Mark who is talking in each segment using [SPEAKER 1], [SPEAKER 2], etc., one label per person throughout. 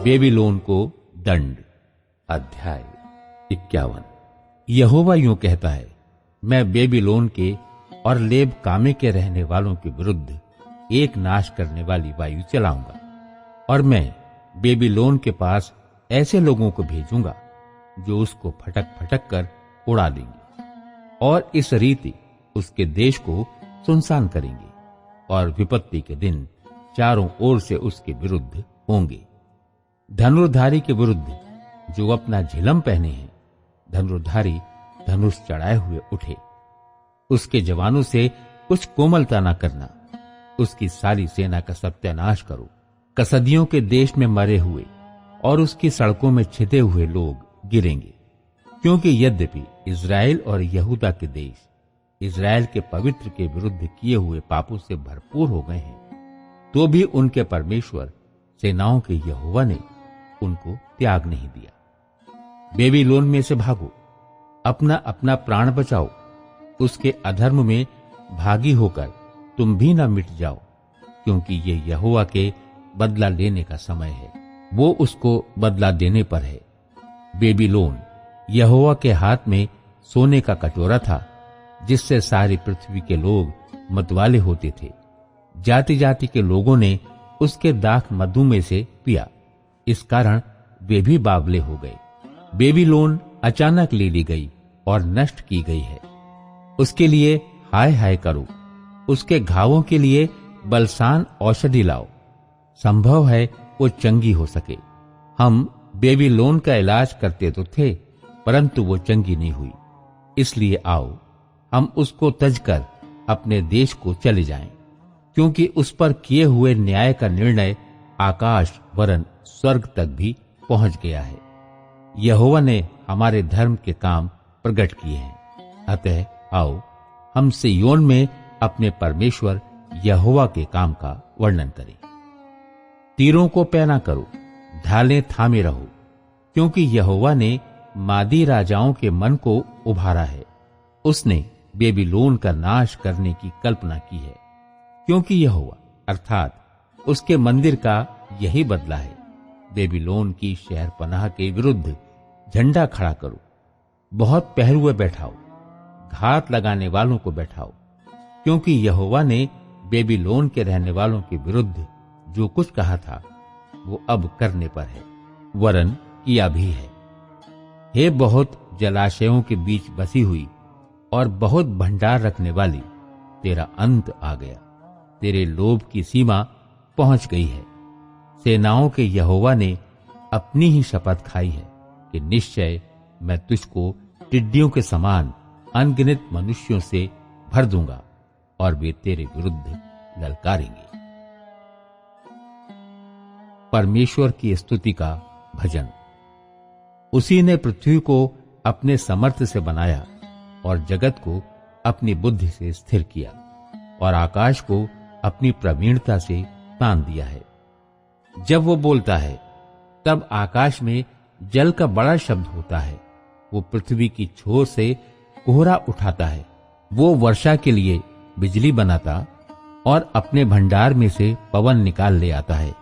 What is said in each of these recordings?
[SPEAKER 1] Babylon को दंड। अध्याय 51। यहोवा यूं कहता है, मैं बेबीलोन के और लेब कामे के रहने वालों के विरुद्ध एक नाश करने वाली वायु चलाऊंगा, और मैं बेबीलोन के पास ऐसे लोगों को भेजूंगा जो उसको फटक फटक कर उड़ा देंगे, और इस रीति उसके देश को सुनसान करेंगे, और विपत्ति के दिन चारों ओर से उसके विरुद्ध होंगे। धनुर्धारी के विरुद्ध जो अपना झिलम पहने हैं, धनुर्धारी धनुष चढ़ाए हुए उठे। उसके जवानों से कुछ कोमलता न करना, उसकी सारी सेना का सत्यानाश करो। कसदियों के देश में मरे हुए और उसकी सड़कों में छिते हुए लोग गिरेंगे, क्योंकि यद्यपि इज़राइल और यहूदा के देश इज़राइल के पवित्र के विरुद्ध किए हुए पापों से भरपूर हो गए हैं, तो भी उनके परमेश्वर सेनाओं के यहोवा ने उनको त्याग नहीं दिया। बेबीलोन में से भागो, अपना अपना प्राण बचाओ। उसके अधर्म में भागी होकर तुम भी न मिट जाओ, क्योंकि ये यहोवा के बदला लेने का समय है, वो उसको बदला देने पर है। बेबीलोन यहोवा के हाथ में सोने का कटोरा था, जिससे सारी पृथ्वी के लोग मतवाले होते थे। जाति जाति के लोगों ने उसके दाख मधु में से पिया, इस कारण वे भी बावले हो गए। बेबीलोन अचानक ले ली गई और नष्ट की गई है। उसके लिए हाय हाय करो, उसके घावों के लिए बलसान औषधि लाओ, संभव है वो चंगी हो सके। हम बेबीलोन का इलाज करते तो थे, परंतु वो चंगी नहीं हुई। इसलिए आओ, हम उसको तजकर अपने देश को चले जाएं, क्योंकि उस पर किए हुए न्याय का निर्णय आकाश वरन स्वर्ग तक भी पहुंच गया है। यहोवा ने हमारे धर्म के काम प्रकट किए हैं। अतः आओ, हम सिय्योन में अपने परमेश्वर यहोवा के काम का वर्णन करें। तीरों को पैना करो, ढालें थामे रहो, क्योंकि यहोवा ने मादी राजाओं के मन को उभारा है। उसने बेबीलोन का नाश करने की कल्पना की है, क्योंकि यहोवा अर्थात उसके मंदिर का यही बदला है। बेबीलोन की शहरपनाह के विरुद्ध झंडा खड़ा करो, बहुत पहरुए बैठाओ, घात लगाने वालों को बैठाओ, क्योंकि यहोवा ने बेबीलोन के रहने वालों के विरुद्ध जो कुछ कहा था वो अब करने पर है, वरन किया भी है। हे बहुत जलाशयों के बीच बसी हुई और बहुत भंडार रखने वाली, तेरा अंत आ गया, तेरे लोभ की सीमा पहुंच गई है। सेनाओं के यहोवा ने अपनी ही शपथ खाई है कि निश्चय मैं तुझको टिड्डियों के समान अनगिनत मनुष्यों से भर दूंगा, और वे तेरे विरुद्ध ललकारेंगे। परमेश्वर की स्तुति का भजन। उसी ने पृथ्वी को अपने समर्थ से बनाया और जगत को अपनी बुद्धि से स्थिर किया, और आकाश को अपनी प्रवीणता से तान दिया है। जब वो बोलता है तब आकाश में जल का बड़ा शब्द होता है। वो पृथ्वी की छोर से कोहरा उठाता है। वो वर्षा के लिए बिजली बनाता और अपने भंडार में से पवन निकाल ले आता है।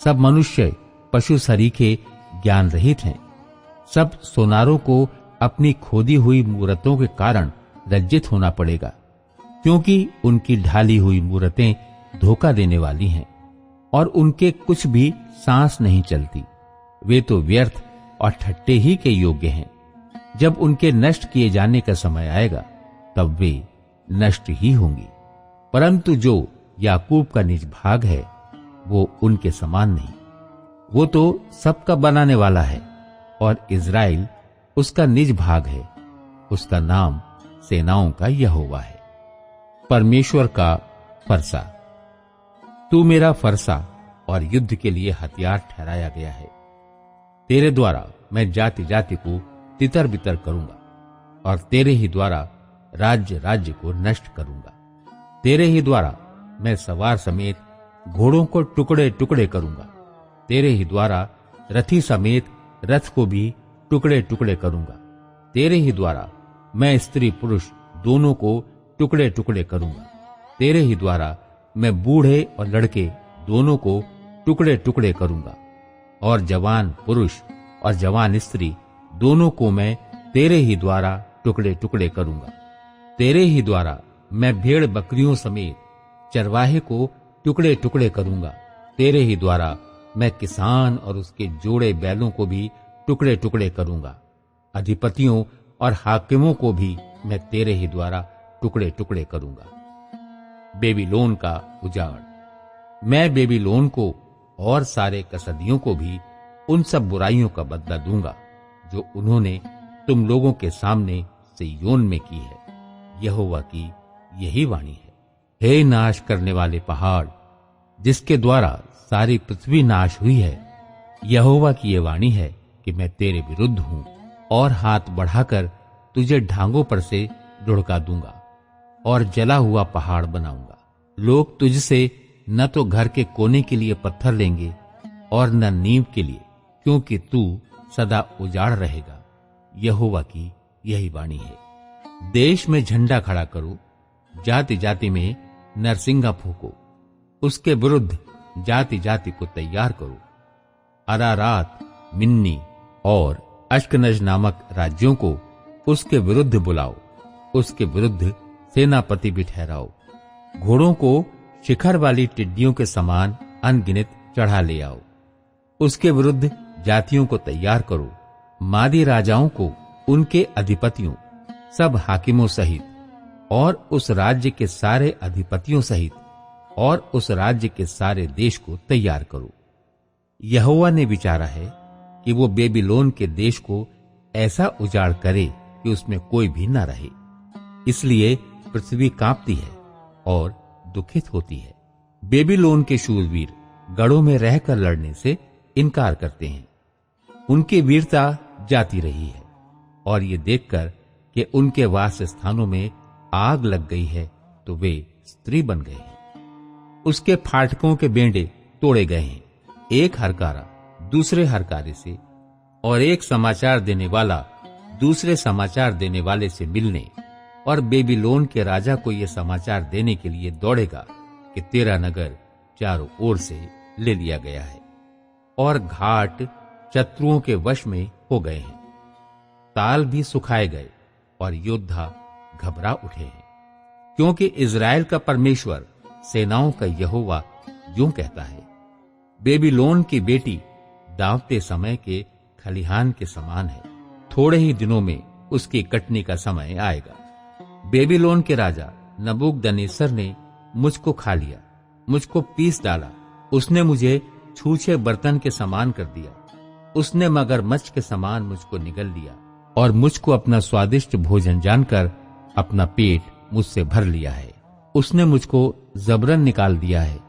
[SPEAKER 1] सब मनुष्य पशु सरीखे ज्ञान रहित हैं। सब सोनारों को अपनी खोदी हुई मूरतों के कारण लज्जित होना पड़ेगा, क्योंकि उनकी ढाली हुई मूरतें धोखा देने वाली हैं और उनके कुछ भी सांस नहीं चलती। वे तो व्यर्थ और ठट्टे ही के योग्य हैं। जब उनके नष्ट किए जाने का समय आएगा तब वे नष्ट ही होंगी। परंतु जो याकूब का निज भाग है वो उनके समान नहीं। वो तो सबका बनाने वाला है और इज़राइल उसका निज भाग है। उसका नाम सेनाओं का यहोवा है। परमेश्वर का फरसा। तू मेरा फरसा और युद्ध के लिए हथियार ठहराया गया है। तेरे द्वारा मैं जाति जाति को तितर बितर करूंगा और तेरे ही द्वारा राज्य राज्य को नष्ट करूंगा। तेरे ही द्वारा मैं सवार समेत घोड़ों को टुकड़े टुकड़े करूंगा। तेरे ही द्वारा रथी समेत रथ को भी टुकड़े टुकड़े करूंगा। तेरे ही द्वारा मैं स्त्री पुरुष दोनों को टुकड़े टुकड़े करूंगा। तेरे ही द्वारा मैं बूढ़े और लड़के दोनों को टुकड़े टुकड़े करूंगा। और जवान पुरुष और जवान स्त्री दोनों को मैं तेरे ही द्वारा टुकड़े टुकड़े करूंगा। तेरे ही द्वारा मैं भेड़ बकरियों समेत चरवाहे को टुकड़े टुकड़े करूंगा। तेरे ही द्वारा मैं किसान और उसके जोड़े बैलों को भी टुकड़े टुकड़े करूंगा। अधिपतियों और हाकिमों को भी मैं तेरे ही द्वारा टुकड़े टुकड़े करूंगा। बेबीलोन का उजाड़। मैं बेबीलोन को और सारे कसदियों को भी उन सब बुराइयों का बदला दूंगा जो उन्होंने तुम लोगों के सामने सिय्योन में की है। यहोवा की यही वाणी है। हे नाश करने वाले पहाड़, जिसके द्वारा सारी पृथ्वी नाश हुई है, यहोवा की यह वाणी है कि मैं तेरे विरुद्ध हूं और हाथ बढ़ाकर तुझे ढांगों पर से लुढ़का दूंगा और जला हुआ पहाड़ बनाऊंगा। लोग तुझसे न तो घर के कोने के लिए पत्थर लेंगे और न नींव के लिए, क्योंकि तू सदा उजाड़ रहेगा। यहोवा की यही वाणी है। देश में झंडा खड़ा करो, जाति जाति में नरसिंगा फूको, उसके विरुद्ध जाति जाति को तैयार करो। अरारात, मिन्नी और अश्कनज नामक राज्यों को उसके विरुद्ध बुलाओ, उसके विरुद्ध सेनापति भी ठहराओ। घोड़ों को शिखर वाली टिड्डियों के समान अनगिनत चढ़ा ले आओ। उसके विरुद्ध जातियों को तैयार करो, मादी राजाओं को, उनके अधिपतियों, सब हाकिमों सहित, और उस राज्य के सारे अधिपतियों सहित, और उस राज्य के सारे देश को तैयार करो। यहोवा ने विचारा है कि वो बेबीलोन के देश को ऐसा उजाड़ करे कि उसमें कोई भी न रहे। इसलिए पृथ्वी कांपती है और दुखित होती है। बेबीलोन के शूरवीर गढ़ों में रहकर लड़ने से इनकार करते हैं। उनकी वीरता जाती रही है, और ये देखकर कि उनके वास स्थानों में आग लग गई है, तो वे स्त्री बन गए हैं। उसके फाटकों के बेंडे तोड़े गए हैं, एक हरकारा दूसरे हरकारे से, और एक समाचार देने वाला दूसरे समाचार देने वाले से मिलने और बेबीलोन के राजा को यह समाचार देने के लिए दौड़ेगा कि तेरा नगर चारों ओर से ले लिया गया है और घाट शत्रुओं के वश में हो गए हैं। ताल भी सुखाए गए और योद्धा घबरा उठे हैं, क्योंकि इज़राइल का परमेश्वर, सेनाओं का यहोवा यूं कहता है, बेबीलोन की बेटी दांवते समय के खलिहान के समान है। थोड़े ही दिनों में उसकी कटने का समय आएगा। बेबीलोन के राजा नबूकदनेस्सर ने मुझको खा लिया, मुझको पीस डाला। उसने मुझे छूछे बर्तन के समान कर दिया। उसने मगरमच्छ के समान मुझको निगल लिया और मुझको अपना स्वादिष्ट भोजन जानकर अपना पेट मुझसे भर लिया है। उसने मुझको जबरन निकाल दिया है।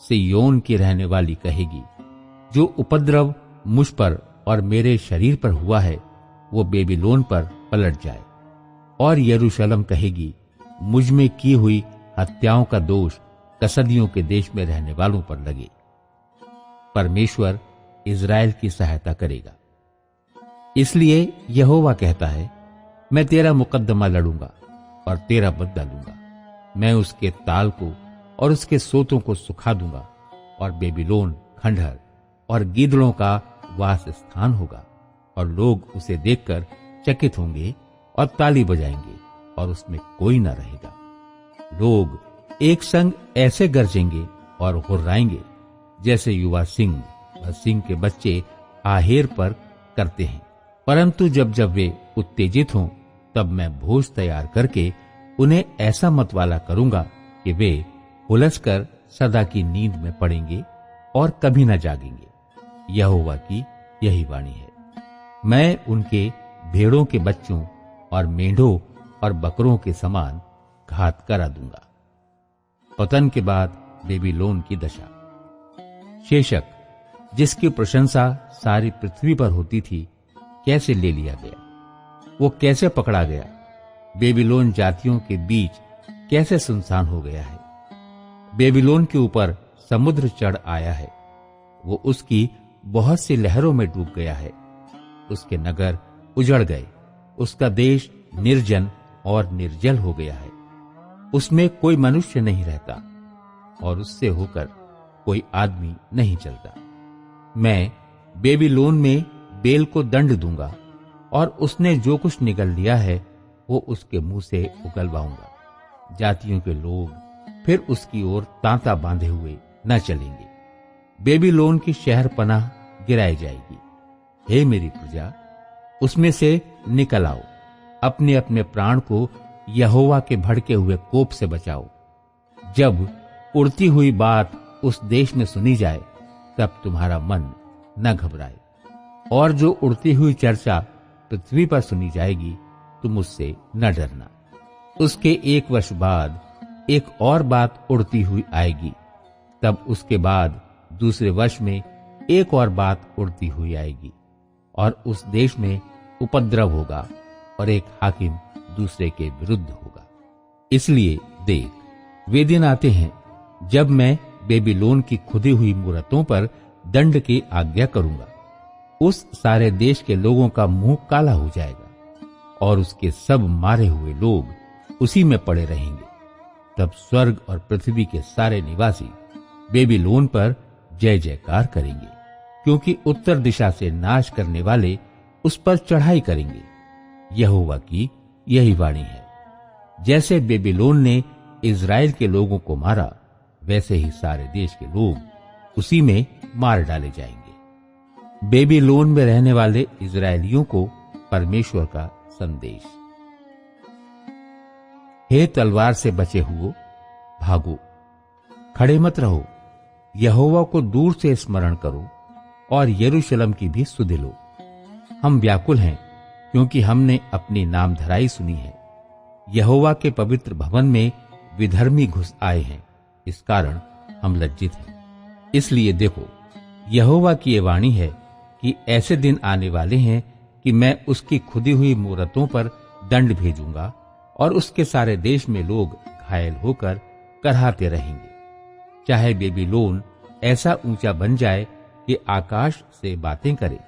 [SPEAKER 1] सिय्योन की रहने वाली कहेगी, जो उपद्रव मुझ पर और मेरे शरीर पर हुआ है वो बेबीलोन पर पलट जाए। और यरूशलेम कहेगी, मुझ में की हुई हत्याओं का दोष कसदियों के देश में रहने वालों पर लगे। परमेश्वर इज़राइल की सहायता करेगा। इसलिए यहोवा कहता है, मैं तेरा मुकद्दमा लड़ूंगा और तेरा बदला लूंगा। मैं उसके ताल को और उसके सोतों को सुखा दूंगा, और बेबीलोन खंडहर और गीदड़ों का वास स्थान होगा, और लोग उसे देखकर चकित होंगे और ताली बजाएंगे, और उसमें कोई न रहेगा। लोग एक संग ऐसे गरजेंगे और हुर्राएंगे, जैसे युवा सिंह व सिंह के बच्चे आहेर पर करते हैं। परंतु जब जब वे उत्तेजित हों, तब मैं भोज तैयार करके उन्हें ऐसा मतवाला करूंगा कि वे उलझकर सदा की नींद में पड़ेंगे और कभी न जागेंगे। यहोवा की यही वाणी है। मैं उनके भेड़ों के बच्चों और मेंढों और बकरों के समान घात करा दूंगा। पतन के बाद बेबीलोन की दशा। शेशक, जिसकी प्रशंसा सारी पृथ्वी पर होती थी, कैसे ले लिया गया, वो कैसे पकड़ा गया। बेबीलोन जातियों के बीच कैसे सुनसान हो गया है। बेबीलोन के ऊपर समुद्र चढ़ आया है, वो उसकी बहुत सी लहरों में डूब गया है। उसके नगर उजड़ गए, उसका देश निर्जन और निर्जल हो गया है। उसमें कोई मनुष्य नहीं रहता और उससे होकर कोई आदमी नहीं चलता। मैं बेबीलोन में बेल को दंड दूंगा और उसने जो कुछ निगल लिया है वो उसके मुंह से उगलवाऊंगा। जातियों के लोग फिर उसकी ओर तांता बांधे हुए न चलेंगे। बेबीलोन की शहर पनाह गिराई जाएगी। हे मेरी प्रजा, उसमें से निकल आओ, अपने अपने प्राण को यहोवा के भड़के हुए कोप से बचाओ। जब उड़ती हुई बात उस देश में सुनी जाए तब तुम्हारा मन न घबराए, और जो उड़ती हुई चर्चा पृथ्वी पर सुनी जाएगी तुम उससे न डरना। उसके 1 वर्ष बाद एक और बात उड़ती हुई आएगी, तब उसके बाद दूसरे वर्ष में एक और बात उड़ती हुई आएगी, और उस देश में उपद्रव होगा और एक हाकिम दूसरे के विरुद्ध होगा। इसलिए देख, वे दिन आते हैं जब मैं बेबीलोन की खुदी हुई मूरतों पर दंड की आज्ञा करूंगा। उस सारे देश के लोगों का मुंह काला हो जाएगा और उसके सब मारे हुए लोग उसी में पड़े रहेंगे। तब स्वर्ग और पृथ्वी के सारे निवासी बेबीलोन पर जय जयकार करेंगे, क्योंकि उत्तर दिशा से नाश करने वाले उस पर चढ़ाई करेंगे। यहोवा की यही वाणी है। जैसे बेबीलोन ने इज़राइल के लोगों को मारा, वैसे ही सारे देश के लोग उसी में मार डाले जाएंगे। बेबीलोन में रहने वाले इज़राइलियों को परमेश्वर का संदेश। हे तलवार से बचे हुओ, भागो, खड़े मत रहो। यहोवा को दूर से स्मरण करो और यरूशलेम की भी सुधि लो। हम व्याकुल हैं, क्योंकि हमने अपनी नामधराई सुनी है। यहोवा के पवित्र भवन में विधर्मी घुस आए हैं, इस कारण हम लज्जित हैं। इसलिए देखो, यहोवा की ये वाणी है कि ऐसे दिन आने वाले हैं कि मैं उसकी खुदी हुई मूरतों पर दंड भेजूंगा और उसके सारे देश में लोग घायल होकर कराहते रहेंगे। चाहे बेबीलोन ऐसा ऊंचा बन जाए कि आकाश से बातें करे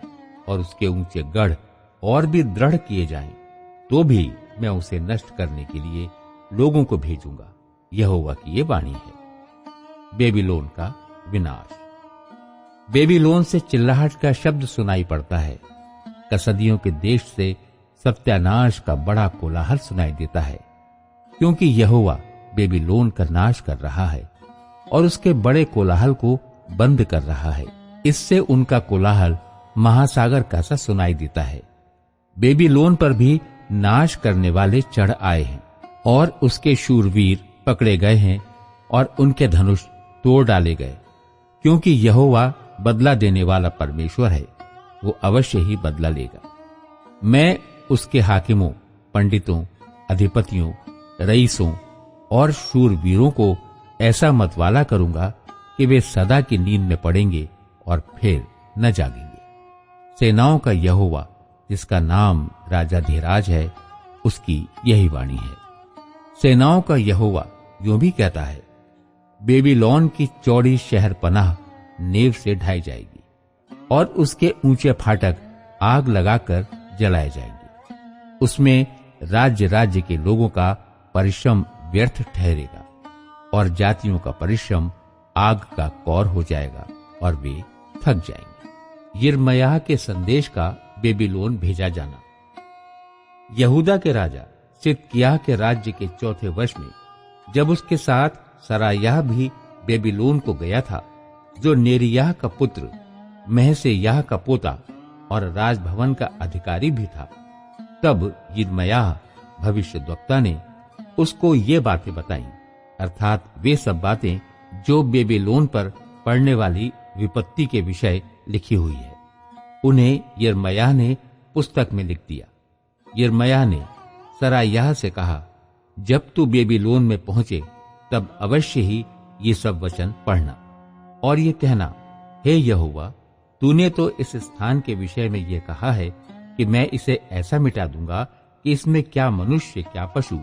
[SPEAKER 1] और उसके ऊंचे गढ़ और भी दृढ़ किए जाएं, तो भी मैं उसे नष्ट करने के लिए लोगों को भेजूंगा। यहोवा की ये वाणी है। बेबीलोन का विनाश। बेबीलोन से चिल्लाहट का शब्द सुनाई पड़ता है। कसदियों के देश से सत्यानाश का बड़ा कोलाहल सुनाई देता है, क्योंकि यहोवा बेबीलोन का नाश कर रहा है और उसके बड़े कोलाहल को बंद कर रहा है। इससे उनका कोलाहल महासागर का सा सुनाई देता है। बेबीलोन पर भी नाश करने वाले चढ़ आए हैं और उसके शूरवीर पकड़े गए हैं और उनके धनुष तोड़ डाले गए, क्योंकि यहोवा बदला देने वाला परमेश्वर है, वो अवश्य ही बदला लेगा। मैं उसके हाकिमों, पंडितों, अधिपतियों, रईसों और शूरवीरों को ऐसा मतवाला करूंगा कि वे सदा की नींद में पड़ेंगे और फिर न जागेंगे। सेनाओं का यहोवा, जिसका नाम राजाधिराज है, उसकी यही वाणी है। सेनाओं का यहोवा यूं भी कहता है, बेबीलोन की चौड़ी शहर पनाह नेव से ढाई जाएगी और उसके ऊंचे फाटक आग लगाकर जलाए जाएंगे। उसमें राज्य राज्य के लोगों का परिश्रम व्यर्थ ठहरेगा और जातियों का परिश्रम आग का कौर हो जाएगा और वे थक जाएंगे। यिर्मयाह के संदेश का बेबीलोन भेजा जाना। यहूदा के राजा सिदकिय्याह के राज्य के 4थे वर्ष में, जब उसके साथ सरायाह भी बेबीलोन को गया था, जो नेरिय्याह का पुत्र, महसेयाह का पोता और राजभवन का अधिकारी भी था, तब यिर्मयाह भविष्यद्वक्ता ने उसको ये बातें बताईं, अर्थात वे सब बातें जो बेबीलोन पर पड़ने वाली विपत्ति के विषय लिखी हुई है। उन्हें यिर्मयाह ने पुस्तक में लिख दिया। यिर्मयाह ने सरायाह से कहा, जब तू बेबीलोन में पहुंचे तब अवश्य ही ये सब वचन पढ़ना और ये कहना, हे यहोवा, तूने तो इस स्थान के विषय में ये कहा है कि मैं इसे ऐसा मिटा दूंगा कि इसमें क्या मनुष्य क्या पशु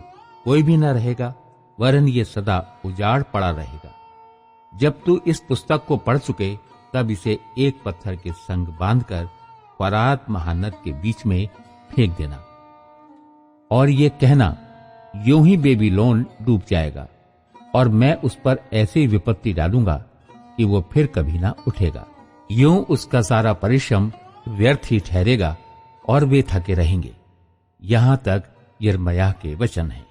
[SPEAKER 1] कोई भी न रहेगा, वरन ये सदा उजाड़ पड़ा रहेगा। जब तू इस पुस्तक को पढ़ चुके तब इसे एक पत्थर के संग बांधकर फरात महानद के बीच में फेंक देना और ये कहना, यूं ही बेबीलोन डूब जाएगा और मैं उस पर ऐसी विपत्ति डालूंगा कि वो फिर कभी ना उठेगा। यूं उसका सारा परिश्रम व्यर्थ ही ठहरेगा और वे थके रहेंगे। यहां तक यिर्मयाह के वचन हैं।